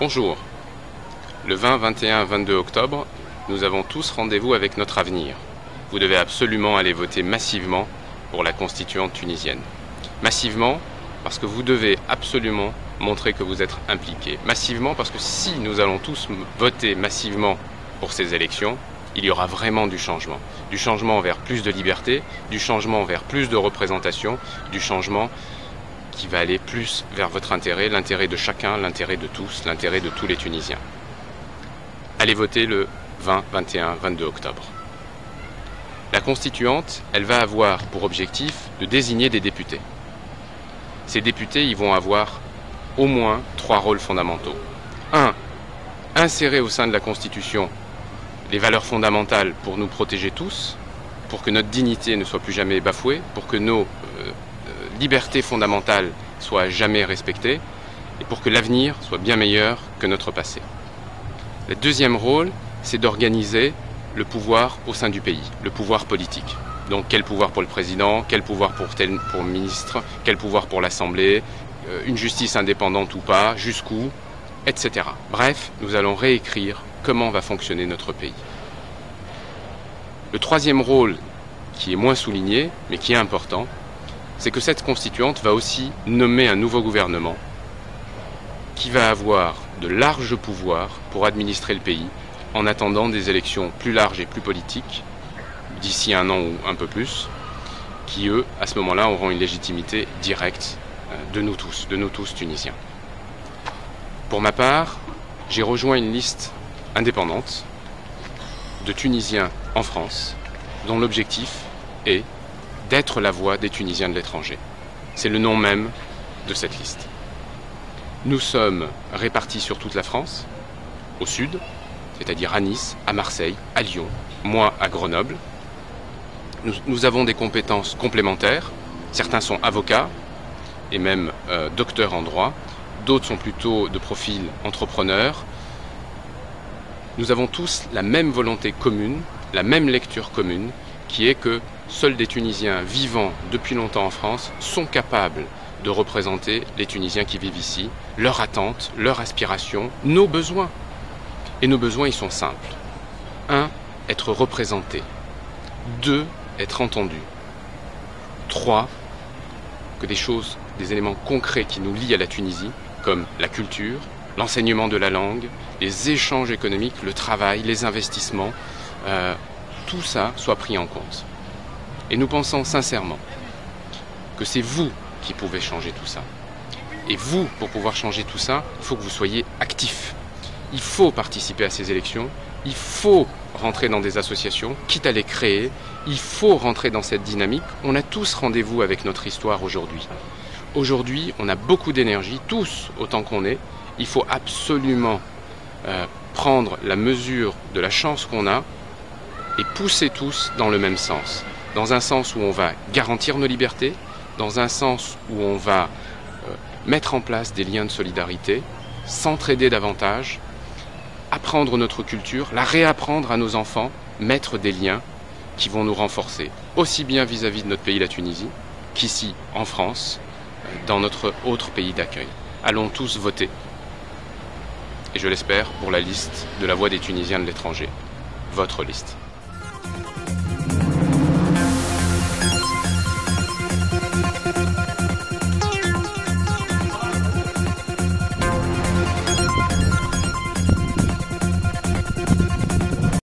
Bonjour. Le 20, 21, 22 octobre, nous avons tous rendez-vous avec notre avenir. Vous devez absolument aller voter massivement pour la constituante tunisienne. Massivement parce que vous devez absolument montrer que vous êtes impliqués. Massivement parce que si nous allons tous voter massivement pour ces élections, il y aura vraiment du changement. Du changement vers plus de liberté, du changement vers plus de représentation, du changement qui va aller plus vers votre intérêt, l'intérêt de chacun, l'intérêt de tous, l'intérêt de tous les Tunisiens. Allez voter le 20, 21, 22 octobre. La constituante, elle va avoir pour objectif de désigner des députés. Ces députés, ils vont avoir au moins 3 rôles fondamentaux. 1. Insérer au sein de la Constitution les valeurs fondamentales pour nous protéger tous, pour que notre dignité ne soit plus jamais bafouée, pour que nos libertés fondamentales soient jamais respectées et pour que l'avenir soit bien meilleur que notre passé. Le deuxième rôle, c'est d'organiser le pouvoir au sein du pays, le pouvoir politique. Donc quel pouvoir pour le président, quel pouvoir pour le ministre, quel pouvoir pour l'Assemblée, une justice indépendante ou pas, jusqu'où, etc. Bref, nous allons réécrire comment va fonctionner notre pays. Le troisième rôle, qui est moins souligné, mais qui est important, c'est que cette constituante va aussi nommer un nouveau gouvernement qui va avoir de larges pouvoirs pour administrer le pays en attendant des élections plus larges et plus politiques, d'ici 1 an ou un peu plus, qui eux, à ce moment-là, auront une légitimité directe de nous tous tunisiens. Pour ma part, j'ai rejoint une liste indépendante de Tunisiens en France, dont l'objectif est d'être la voix des Tunisiens de l'étranger. C'est le nom même de cette liste. Nous sommes répartis sur toute la France, au sud, c'est-à-dire à Nice, à Marseille, à Lyon, moi à Grenoble. Nous avons des compétences complémentaires. Certains sont avocats et même docteurs en droit. D'autres sont plutôt de profil entrepreneur. Nous avons tous la même volonté commune, la même lecture commune, qui est que seuls des Tunisiens vivant depuis longtemps en France sont capables de représenter les Tunisiens qui vivent ici, leurs attentes, leurs aspirations, nos besoins. Et nos besoins, ils sont simples. 1. Être représenté. 2. Être entendu. 3. Que des éléments concrets qui nous lient à la Tunisie, comme la culture, l'enseignement de la langue, les échanges économiques, le travail, les investissements, tout ça soit pris en compte. Et nous pensons sincèrement que c'est vous qui pouvez changer tout ça. Et vous, pour pouvoir changer tout ça, il faut que vous soyez actifs. Il faut participer à ces élections, il faut rentrer dans des associations, quitte à les créer, il faut rentrer dans cette dynamique. On a tous rendez-vous avec notre histoire aujourd'hui. Aujourd'hui, on a beaucoup d'énergie, tous autant qu'on est. Il faut absolument prendre la mesure de la chance qu'on a et pousser tous dans le même sens. Dans un sens où on va garantir nos libertés, dans un sens où on va mettre en place des liens de solidarité, s'entraider davantage, apprendre notre culture, la réapprendre à nos enfants, mettre des liens qui vont nous renforcer, aussi bien vis-à-vis de notre pays, la Tunisie, qu'ici, en France, dans notre autre pays d'accueil. Allons tous voter. Et je l'espère pour la liste de la voix des Tunisiens de l'étranger. Votre liste.